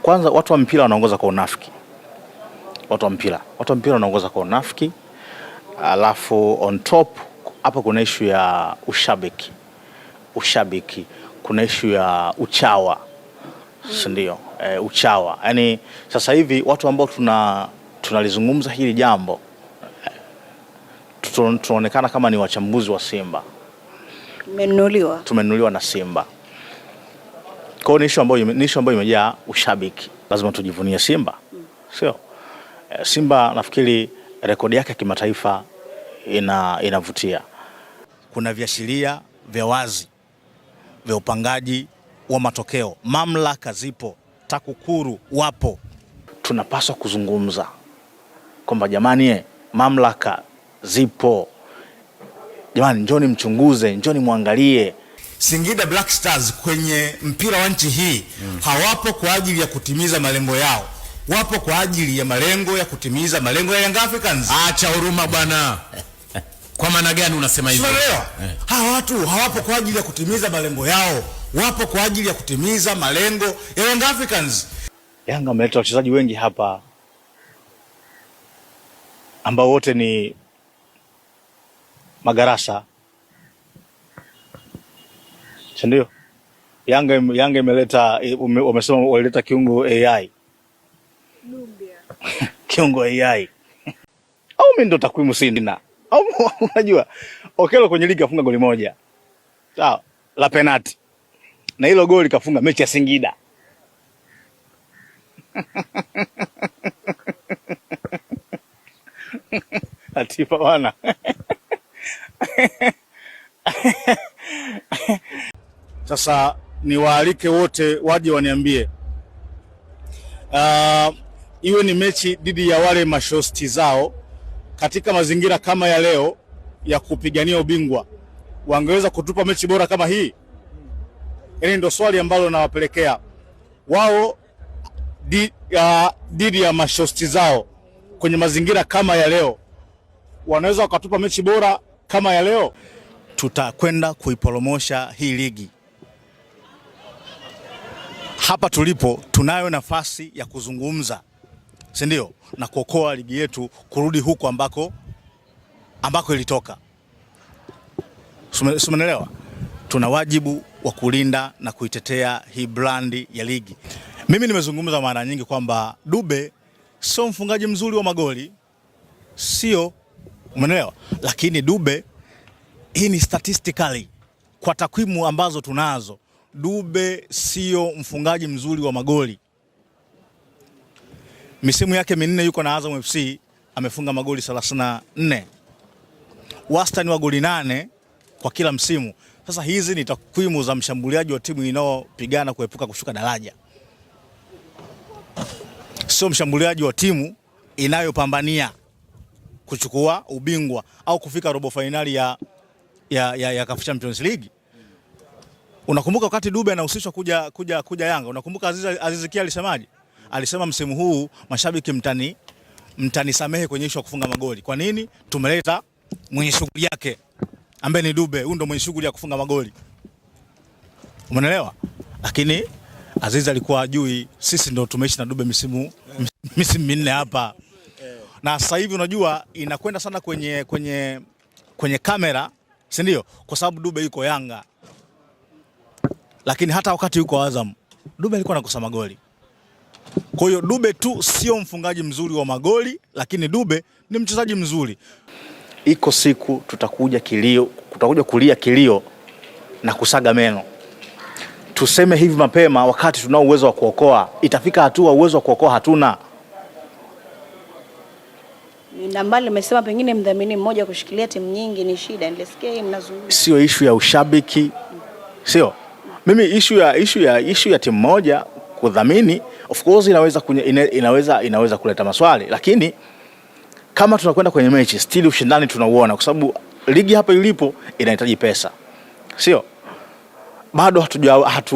kwanza watu wa mpira wanaongoza kwa unafiki. Watu wa mpira wanaongoza kwa unafiki. Alafu on top hapa kuna issue ya ushabiki, kuna issue ya uchawa. Ndio, uchawa. Yaani sasa hivi watu ambao tunalizungumza hili jambo tunaonekana kama ni wachambuzi wa Simba. Tumenunuliwa na Simba. Kwa hiyo ni issue ambayo imejaa ushabiki. Lazima tujivunie Simba. Sio? Simba nafikiri rekodi yake ya kimataifa inavutia. Kuna viashiria vya wazi vya upangaji wa matokeo. Mamlaka zipo, TAKUKURU wapo. Tunapaswa kuzungumza kwamba jamani, mamlaka zipo. Jamani, njoni mchunguze, njoni muangalie. Singida Black Stars kwenye mpira wa nchi hii hawapo kwa ajili ya kutimiza malengo yao. Wapo kwa ajili ya malengo ya kutimiza malengo ya Young Africans. Acha huruma bwana. Kwa maana gani unasema hivyo? Hawa watu hawapo kwa ajili ya kutimiza malengo yao. Wapo kwa ajili ya kutimiza malengo ya Young Africans. Yanga ameleta wachezaji wengi hapa ambao wote ni magarasa. Ndio. Yanga imeleta, wamesema walileta kiungo AI. Kiungo AI. Au mimi ndo takwimu sina. Au unajua Okello kwenye ligi kafunga goli moja. Sawa, la penalti. Na hilo goli kafunga mechi ya Singida. Atipa bwana. Sasa niwaalike wote waje waniambie. Iwe ni mechi dhidi ya wale mashosti zao katika mazingira kama ya leo ya kupigania ubingwa, wangeweza kutupa mechi bora kama hii? Hili ndio swali ambalo nawapelekea wao. Dhidi ya mashosti zao kwenye mazingira kama ya leo, wanaweza wakatupa mechi bora kama ya leo? Tutakwenda kuiporomosha hii ligi. Hapa tulipo tunayo nafasi ya kuzungumza, si ndio, na kuokoa ligi yetu kurudi huko ambako ilitoka. Umeelewa? Tuna wajibu wa kulinda na kuitetea hii brandi ya ligi. Mimi nimezungumza mara nyingi kwamba Dube sio mfungaji mzuri wa magoli, sio, umeelewa? Lakini Dube, hii ni statistically, kwa takwimu ambazo tunazo, Dube sio mfungaji mzuri wa magoli. Misimu yake minne yuko na Azam FC amefunga magoli 34. Wastani wa goli 8 kwa kila msimu. Sasa hizi ni takwimu za mshambuliaji wa timu inayopigana kuepuka kushuka daraja. Sio mshambuliaji wa timu inayopambania kuchukua ubingwa au kufika robo finali ya CAF Champions League. Unakumbuka wakati Dube anahusishwa kuja Yanga, unakumbuka Aziz Ki alisemaje? Alisema msimu huu mashabiki mtanisamehe kwenye issue ya kufunga magoli. Kwa nini? Tumeleta mwenye shughuli yake ambaye ni Dube. Huyu ndo mwenye shughuli ya kufunga magoli. Umeelewa? Lakini Aziz alikuwa ajui sisi ndo tumeishi na Dube misimu minne hapa. Na sasa hivi unajua inakwenda sana kwenye kamera, si ndio? Kwa sababu Dube yuko Yanga. Lakini hata wakati yuko Azam, Dube alikuwa anakosa magoli. Kwa hiyo Dube tu sio mfungaji mzuri wa magoli, lakini Dube ni mchezaji mzuri. Iko siku tutakuja kulia kilio na kusaga meno. Tuseme hivi mapema wakati tunao uwezo wa kuokoa. Itafika hatua uwezo wa kuokoa hatuna. Nambali umesema pengine mdhamini mmoja kushikilia timu nyingi ni shida. Nilisikia hii mnazungumza. Sio issue ya ushabiki. Sio. Mimi issue ya timu moja kudhamini, of course inaweza kuleta maswali, lakini kama tunakwenda kwenye mechi still ushindani tunauona, kwa sababu ligi hapa ilipo inahitaji pesa. Sio? Bado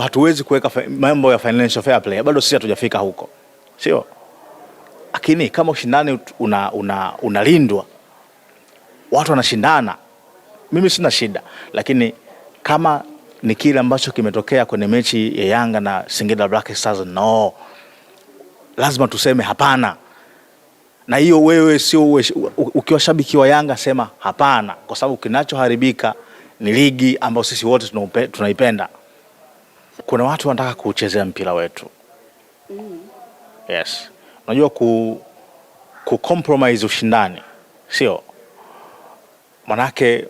hatuwezi kuweka mambo ya financial fair play. Bado sisi hatujafika huko. Sio? Lakini kama ushindani unalindwa, watu wanashindana, mimi sina shida. Lakini kama ni kile ambacho kimetokea kwenye mechi ya Yanga na Singida Black Stars, no. lazima tuseme hapana. Na hiyo wewe sio ukiwa shabiki wa Yanga sema hapana, kwa sababu kinachoharibika ni ligi ambayo sisi wote tunaipenda. Kuna watu wanataka kuchezea mpira wetu. Yes. Unajua ku compromise ushindani, sio? Manake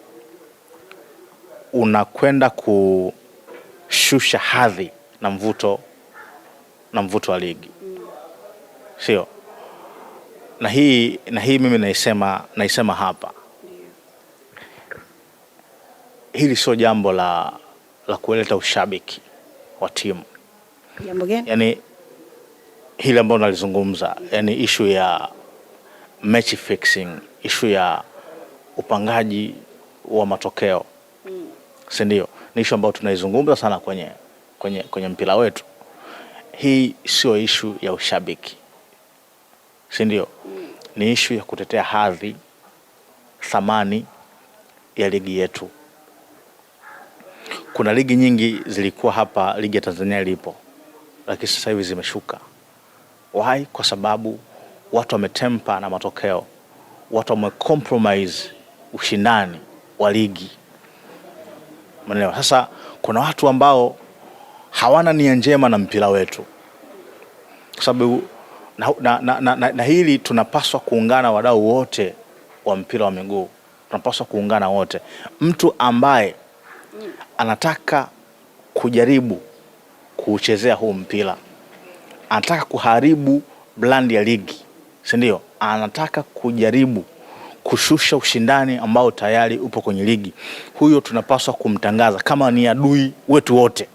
unakwenda kushusha hadhi na mvuto wa ligi. Sio? Na hii mimi naisema hapa. Hili sio jambo la kuleta ushabiki wa timu. Jambo gani? Yani hili ambalo nalizungumza, yani issue ya match fixing, issue ya upangaji wa matokeo. Si ndio? Ni issue ambayo tunaizungumza sana kwenye mpira wetu. Hii sio issue ya ushabiki. Si ndio? Ni issue ya kutetea hadhi, thamani ya ligi yetu. Kuna ligi nyingi zilikuwa hapa, ligi ya Tanzania ilipo, lakini sasa hivi zimeshuka. Why? Kwa sababu watu wametempa na matokeo. Watu wamecompromise ushindani wa ligi. Maana sasa kuna watu ambao hawana nia njema na mpira wetu. Kwa sababu na hili tunapaswa kuungana, wadau wote wa mpira wa miguu. Tunapaswa kuungana wote. Mtu ambaye anataka kujaribu kuchezea huu mpira, anataka kuharibu brand ya ligi, si ndio? Anataka kujaribu kushusha ushindani ambao tayari upo kwenye ligi. Huyo tunapaswa kumtangaza kama ni adui wetu wote.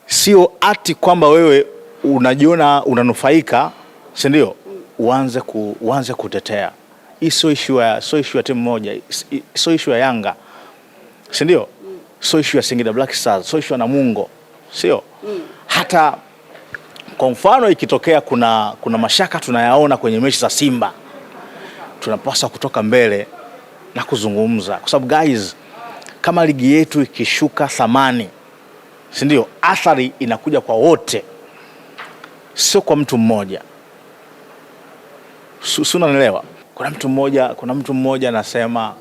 Sio ati kwamba wewe unajiona unanufaika, si ndio? Uanze kutetea. Hii sio issue ya timu moja, sio issue ya Yanga, si ndio? Sio issue ya Singida Black Stars, sio issue ya Namungo, sio? Hata kwa mfano ikitokea kuna mashaka tunayaona kwenye mechi za Simba, tunapaswa kutoka mbele na kuzungumza, kwa sababu guys, kama ligi yetu ikishuka thamani, si ndio, athari inakuja kwa wote, sio kwa mtu mmoja. Unanielewa? Kuna mtu mmoja anasema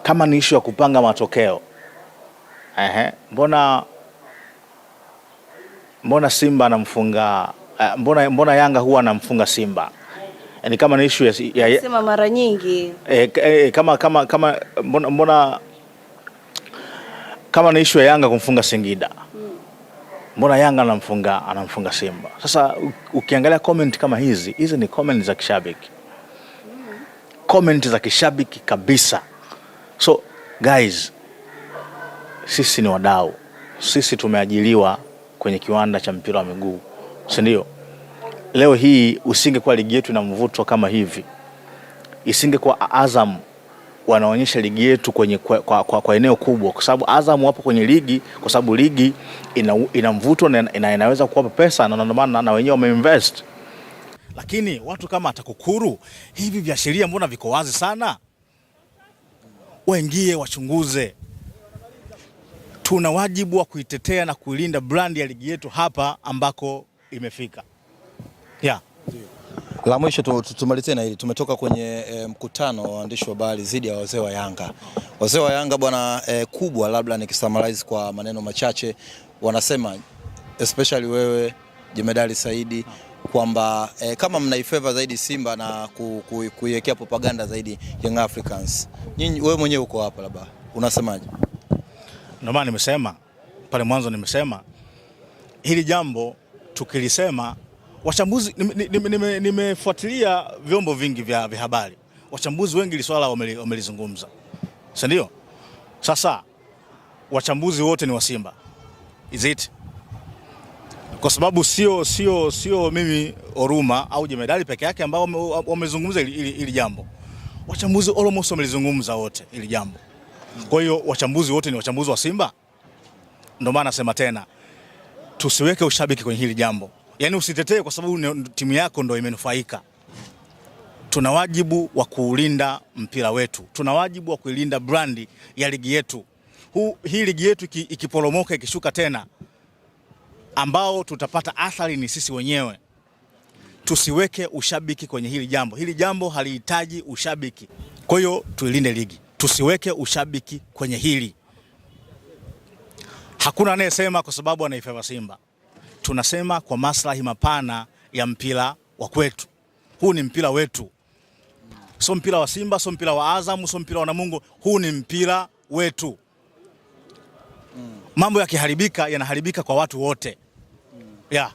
kama ni issue ya kupanga matokeo, mbona Simba anamfunga, mbona Yanga huwa anamfunga Simba? Yani kama ni issue ya sema mara nyingi kama ni issue ya Yanga kumfunga Singida, mbona Yanga anamfunga Simba? Sasa ukiangalia comment kama hizi ni comment za kishabiki. Comment za kishabiki kabisa. So guys, sisi ni wadau. Sisi tumeajiliwa kwenye kiwanda cha mpira wa miguu, si ndio? Leo hii usingekuwa ligi yetu na mvuto kama hivi, isingekuwa Azam wanaonyesha ligi yetu kwa eneo kubwa, kwa sababu Azam wapo kwenye ligi, kwa sababu ligi ina mvuto na inaweza kuwapa pesa, na ndio maana na wenyewe wameinvest. Lakini watu kama TAKUKURU, hivi vya sheria mbona viko wazi sana? Waingie wachunguze. Tuna wajibu wa kuitetea na kuilinda brand ya ligi yetu hapa ambako imefika. Yeah. La mwisho tumalizie na hili. Tumetoka kwenye mkutano wa waandishi wa habari dhidi ya wazee wa Yanga. Wazee wa Yanga bwana, kubwa labda nikisummarize kwa maneno machache, wanasema especially wewe Jemedari Saidi, kwamba kama mnaifavor zaidi Simba na kuiwekea propaganda zaidi Young Africans. Nyinyi, wewe mwenyewe uko hapa, labda unasemaje? Ndio maana nimesema pale mwanzo, nimesema hili jambo tukilisema, wachambuzi nimefuatilia vyombo vingi vya habari, wachambuzi wengi swala wamelizungumza, si ndio? Sasa wachambuzi wote ni wa Simba, is it? Kwa sababu sio mimi Oruma au Jemedari peke yake ambao wamezungumza ili jambo. Wachambuzi almost wamelizungumza wote ili jambo. Kwa hiyo wachambuzi wote ni wachambuzi wa Simba. Ndio maana nasema tena, tusiweke ushabiki kwenye hili jambo. Yaani usitetee kwa sababu timu yako ndio imenufaika. Tuna wajibu wa kuulinda mpira wetu. Tuna wajibu wa kuilinda brandi ya ligi yetu. hii ligi yetu ikiporomoka ikishuka tena, ambao tutapata athari ni sisi wenyewe. Tusiweke ushabiki kwenye hili jambo. Hili jambo halihitaji ushabiki. Kwa hiyo tuilinde ligi, tusiweke ushabiki kwenye hili. Hakuna anayesema kwa sababu anaifeva Simba. Tunasema kwa maslahi mapana ya mpira wa kwetu. Huu ni mpira wetu, sio mpira wa Simba, sio mpira wa Azam, sio mpira wa Namungo. Huu ni mpira wetu. Mambo yakiharibika yanaharibika kwa watu wote. Yeah.